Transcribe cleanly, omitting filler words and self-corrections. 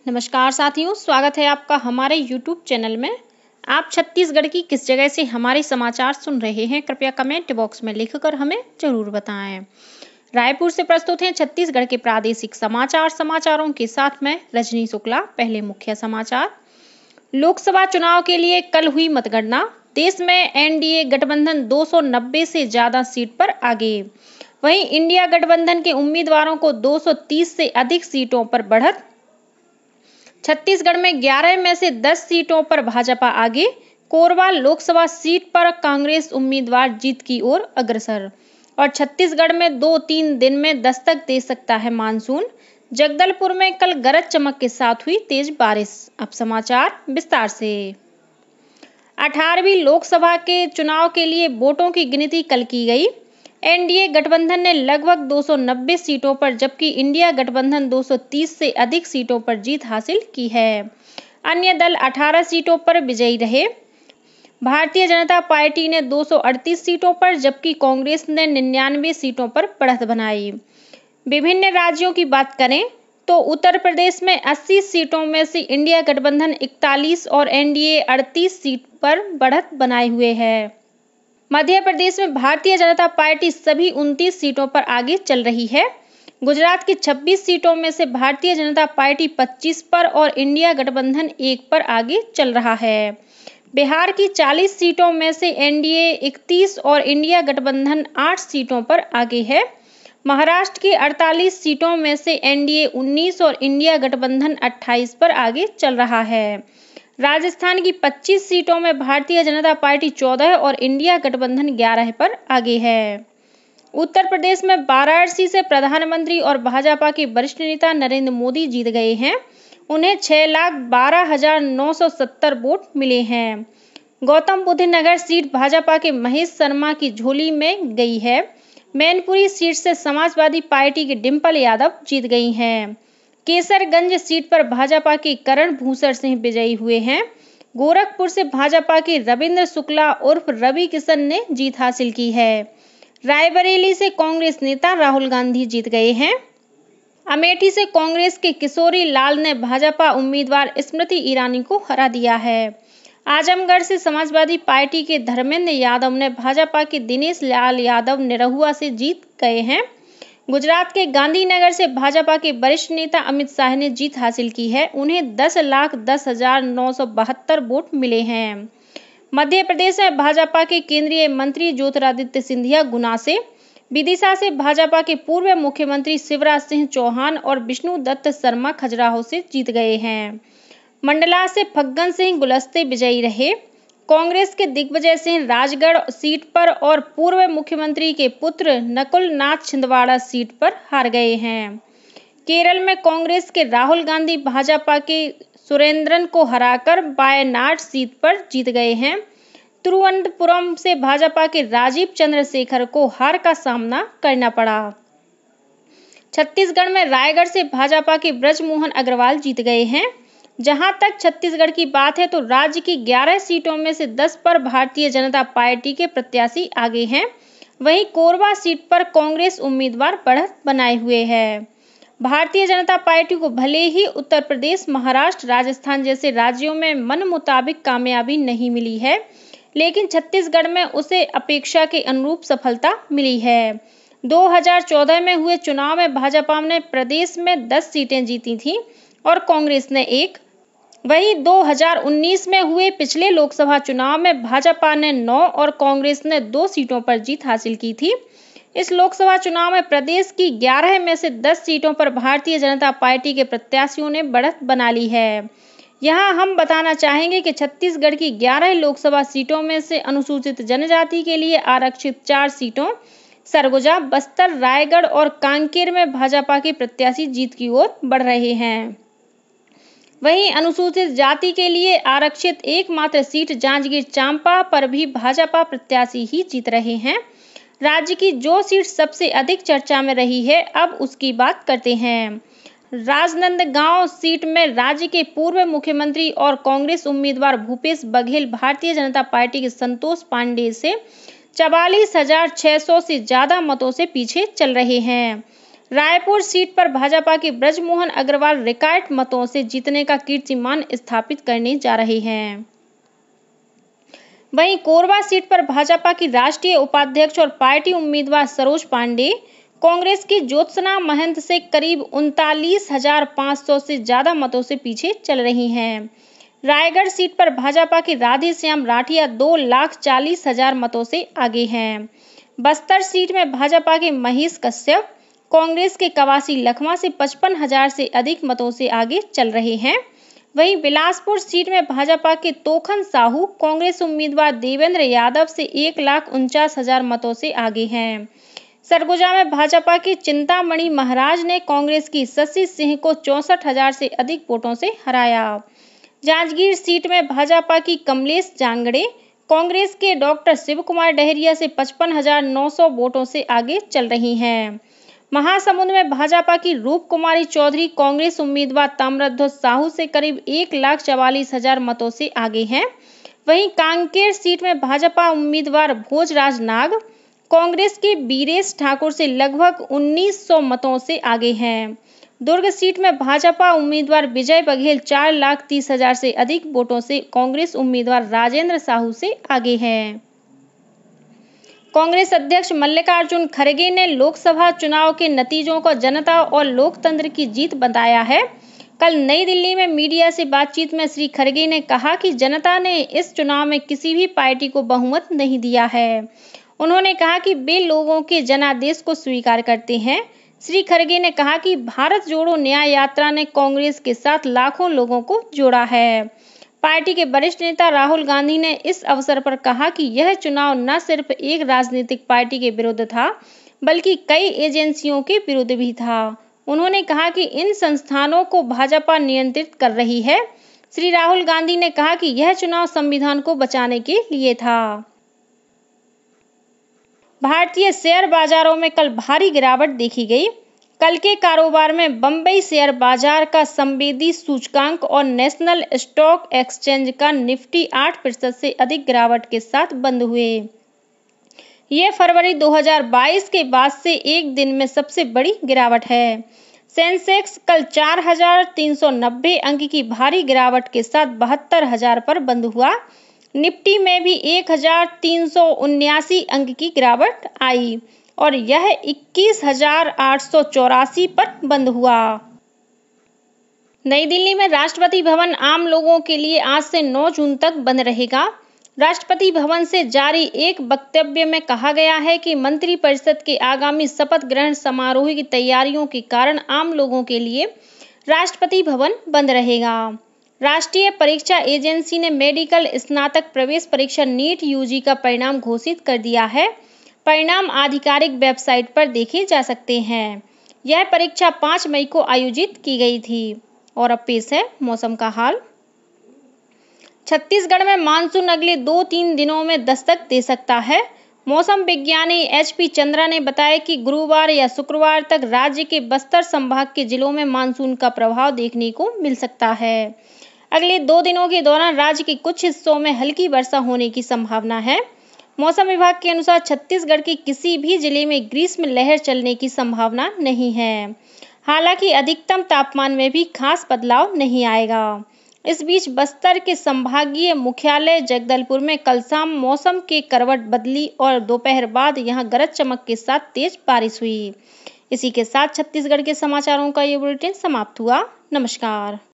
नमस्कार साथियों, स्वागत है आपका हमारे YouTube चैनल में। आप छत्तीसगढ़ की किस जगह से हमारे समाचार सुन रहे हैं, कृपया कमेंट बॉक्स में लिखकर हमें जरूर बताएं। रायपुर से प्रस्तुत हैं छत्तीसगढ़ के प्रादेशिक समाचारों के साथ मैं रजनी शुक्ला। पहले मुख्य समाचार। लोकसभा चुनाव के लिए कल हुई मतगणना। देश में एनडीए गठबंधन 290 से ज्यादा सीट पर आगे। वहीं इंडिया गठबंधन के उम्मीदवारों को 230 से अधिक सीटों पर बढ़त। छत्तीसगढ़ में 11 में से 10 सीटों पर भाजपा आगे। कोरबा लोकसभा सीट पर कांग्रेस उम्मीदवार जीत की ओर अग्रसर। और छत्तीसगढ़ में 2-3 दिन में दस्तक दे सकता है मानसून। जगदलपुर में कल गरज चमक के साथ हुई तेज बारिश। अब समाचार विस्तार से। 18वीं लोकसभा के चुनाव के लिए वोटों की गिनती कल की गई। एनडीए गठबंधन ने लगभग 290 सीटों पर, जबकि इंडिया गठबंधन 230 से अधिक सीटों पर जीत हासिल की है। अन्य दल 18 सीटों पर विजयी रहे। भारतीय जनता पार्टी ने 238 सीटों पर, जबकि कांग्रेस ने 99 सीटों पर बढ़त बनाई। विभिन्न राज्यों की बात करें तो उत्तर प्रदेश में 80 सीटों में से इंडिया गठबंधन 41 और एनडीए 38 सीट पर बढ़त बनाए हुए है। मध्य प्रदेश में भारतीय जनता पार्टी सभी 29 सीटों पर आगे चल रही है। गुजरात की 26 सीटों में से भारतीय जनता पार्टी 25 पर और इंडिया गठबंधन 1 पर आगे चल रहा है। बिहार की 40 सीटों में से एनडीए 31 और इंडिया गठबंधन 8 सीटों पर आगे है। महाराष्ट्र की 48 सीटों में से एनडीए 19 और इंडिया गठबंधन 28 पर आगे चल रहा है। राजस्थान की 25 सीटों में भारतीय जनता पार्टी 14 और इंडिया गठबंधन 11 पर आगे है। उत्तर प्रदेश में वाराणसी से प्रधानमंत्री और भाजपा के वरिष्ठ नेता नरेंद्र मोदी जीत गए हैं। उन्हें 6,12,970 वोट मिले हैं। गौतम बुद्ध नगर सीट भाजपा के महेश शर्मा की झोली में गई है। मैनपुरी सीट से समाजवादी पार्टी की डिंपल यादव जीत गई हैं। केसरगंज सीट पर भाजपा के करण भूषण सिंह विजयी हुए हैं। गोरखपुर से भाजपा के रविंद्र शुक्ला उर्फ रवि किशन ने जीत हासिल की है। रायबरेली से कांग्रेस नेता राहुल गांधी जीत गए हैं। अमेठी से कांग्रेस के किशोरी लाल ने भाजपा उम्मीदवार स्मृति ईरानी को हरा दिया है। आजमगढ़ से समाजवादी पार्टी के धर्मेंद्र यादव ने भाजपा के दिनेश लाल यादव निरहुआ से जीत गए हैं। गुजरात के गांधीनगर से भाजपा के वरिष्ठ नेता अमित शाह ने जीत हासिल की है। उन्हें 10,10,972 वोट मिले हैं। मध्य प्रदेश में भाजपा के केंद्रीय मंत्री ज्योतिरादित्य सिंधिया गुना से, विदिशा से भाजपा के पूर्व मुख्यमंत्री शिवराज सिंह चौहान और विष्णु दत्त शर्मा खजुराहो से जीत गए हैं। मंडला से फग्गन सिंह गुलस्ते विजयी रहे। कांग्रेस के दिग्विजय सिंह राजगढ़ सीट पर और पूर्व मुख्यमंत्री के पुत्र नकुल नाथ छिंदवाड़ा सीट पर हार गए हैं। केरल में कांग्रेस के राहुल गांधी भाजपा के सुरेंद्रन को हराकर वायनाड सीट पर जीत गए हैं। तिरुवनंतपुरम से भाजपा के राजीव चंद्रशेखर को हार का सामना करना पड़ा। छत्तीसगढ़ में रायगढ़ से भाजपा के ब्रजमोहन अग्रवाल जीत गए हैं। जहां तक छत्तीसगढ़ की बात है तो राज्य की 11 सीटों में से 10 पर भारतीय जनता पार्टी के प्रत्याशी आगे हैं। वहीं कोरबा सीट पर कांग्रेस उम्मीदवार बढ़त बनाए हुए है। भारतीय जनता पार्टी को भले ही उत्तर प्रदेश, महाराष्ट्र, राजस्थान जैसे राज्यों में मन मुताबिक कामयाबी नहीं मिली है, लेकिन छत्तीसगढ़ में उसे अपेक्षा के अनुरूप सफलता मिली है। 2014 में हुए चुनाव में भाजपा ने प्रदेश में 10 सीटें जीती थीं और कांग्रेस ने 1। वहीं 2019 में हुए पिछले लोकसभा चुनाव में भाजपा ने 9 और कांग्रेस ने 2 सीटों पर जीत हासिल की थी। इस लोकसभा चुनाव में प्रदेश की 11 में से 10 सीटों पर भारतीय जनता पार्टी के प्रत्याशियों ने बढ़त बना ली है। यहां हम बताना चाहेंगे कि छत्तीसगढ़ की 11 लोकसभा सीटों में से अनुसूचित जनजाति के लिए आरक्षित 4 सीटों सरगुजा, बस्तर, रायगढ़ और कांकेर में भाजपा के प्रत्याशी जीत की ओर बढ़ रहे हैं। वहीं अनुसूचित जाति के लिए आरक्षित एकमात्र सीट जांजगीर चांपा पर भी भाजपा प्रत्याशी ही जीत रहे हैं। राज्य की जो सीट सबसे अधिक चर्चा में रही है, अब उसकी बात करते हैं। राजनांदगांव सीट में राज्य के पूर्व मुख्यमंत्री और कांग्रेस उम्मीदवार भूपेश बघेल भारतीय जनता पार्टी के संतोष पांडे से 44,600 से ज्यादा मतों से पीछे चल रहे हैं। रायपुर सीट पर भाजपा के ब्रजमोहन अग्रवाल रिकॉर्ड मतों से जीतने का कीर्तिमान स्थापित करने जा रहे हैं। वहीं कोरबा सीट पर भाजपा की राष्ट्रीय उपाध्यक्ष और पार्टी उम्मीदवार सरोज पांडे कांग्रेस की ज्योत्सना महंत से करीब 39,500 से ज्यादा मतों से पीछे चल रही हैं। रायगढ़ सीट पर भाजपा के राधेश्याम राठिया 2,40,000 मतों से आगे हैं। बस्तर सीट में भाजपा के महेश कश्यप कांग्रेस के कवासी लखमा से 55,000 से अधिक मतों से आगे चल रहे हैं। वहीं बिलासपुर सीट में भाजपा के तोखन साहू कांग्रेस उम्मीदवार देवेंद्र यादव से 1,49,000 मतों से आगे हैं। सरगुजा में भाजपा की चिंतामणि महाराज ने कांग्रेस की शशि सिंह को 64,000 से अधिक वोटों से हराया। जांजगीर सीट में भाजपा की कमलेश जांगड़े कांग्रेस के डॉक्टर शिव कुमार डहरिया से 55,900 वोटों से आगे चल रही हैं। महासमुंद में भाजपा की रूप कुमारी चौधरी कांग्रेस उम्मीदवार ताम्रध्वज साहू से करीब 1,44,000 मतों से आगे हैं। वहीं कांकेर सीट में भाजपा उम्मीदवार भोजराज नाग कांग्रेस के बीरेश ठाकुर से लगभग 1,900 मतों से आगे हैं। दुर्ग सीट में भाजपा उम्मीदवार विजय बघेल 4,30,000 से अधिक वोटों से कांग्रेस उम्मीदवार राजेंद्र साहू से आगे हैं। कांग्रेस अध्यक्ष मल्लिकार्जुन खड़गे ने लोकसभा चुनाव के नतीजों को जनता और लोकतंत्र की जीत बताया है। कल नई दिल्ली में मीडिया से बातचीत में श्री खड़गे ने कहा कि जनता ने इस चुनाव में किसी भी पार्टी को बहुमत नहीं दिया है। उन्होंने कहा कि वे लोगों के जनादेश को स्वीकार करते हैं। श्री खड़गे ने कहा कि भारत जोड़ो न्याय यात्रा ने कांग्रेस के साथ लाखों लोगों को जोड़ा है। पार्टी के वरिष्ठ नेता राहुल गांधी ने इस अवसर पर कहा कि यह चुनाव न सिर्फ एक राजनीतिक पार्टी के विरुद्ध था, बल्कि कई एजेंसियों के विरुद्ध भी था। उन्होंने कहा कि इन संस्थानों को भाजपा नियंत्रित कर रही है। श्री राहुल गांधी ने कहा कि यह चुनाव संविधान को बचाने के लिए था। भारतीय शेयर बाजारों में कल भारी गिरावट देखी गई। कल के कारोबार में बंबई शेयर बाजार का संवेदी सूचकांक और नेशनल स्टॉक एक्सचेंज का निफ्टी 8% से अधिक गिरावट के साथ बंद हुए। यह फरवरी 2022 के बाद से एक दिन में सबसे बड़ी गिरावट है। सेंसेक्स कल 4,390 अंक की भारी गिरावट के साथ 72,000 पर बंद हुआ। निफ्टी में भी 1,379 अंक की गिरावट आई और यह 21,884 पर बंद हुआ। नई दिल्ली में राष्ट्रपति भवन आम लोगों के लिए आज से 9 जून तक बंद रहेगा। राष्ट्रपति भवन से जारी एक वक्तव्य में कहा गया है कि मंत्रिपरिषद के आगामी शपथ ग्रहण समारोह की तैयारियों के कारण आम लोगों के लिए राष्ट्रपति भवन बंद रहेगा। राष्ट्रीय परीक्षा एजेंसी ने मेडिकल स्नातक प्रवेश परीक्षा नीट यूजी का परिणाम घोषित कर दिया है। परिणाम आधिकारिक वेबसाइट पर देखे जा सकते हैं। यह परीक्षा 5 मई को आयोजित की गई थी। और अब पेश है मौसम का हाल। छत्तीसगढ़ में मानसून अगले 2-3 दिनों में दस्तक दे सकता है। मौसम विज्ञानी HP चंद्रा ने बताया कि गुरुवार या शुक्रवार तक राज्य के बस्तर संभाग के जिलों में मानसून का प्रभाव देखने को मिल सकता है। अगले 2 दिनों के दौरान राज्य के कुछ हिस्सों में हल्की वर्षा होने की संभावना है। मौसम विभाग के अनुसार छत्तीसगढ़ के किसी भी जिले में ग्रीष्म लहर चलने की संभावना नहीं है। हालांकि अधिकतम तापमान में भी खास बदलाव नहीं आएगा। इस बीच बस्तर के संभागीय मुख्यालय जगदलपुर में कल शाम मौसम के करवट बदली और दोपहर बाद यहां गरज चमक के साथ तेज बारिश हुई। इसी के साथ छत्तीसगढ़ के समाचारों का ये बुलेटिन समाप्त हुआ। नमस्कार।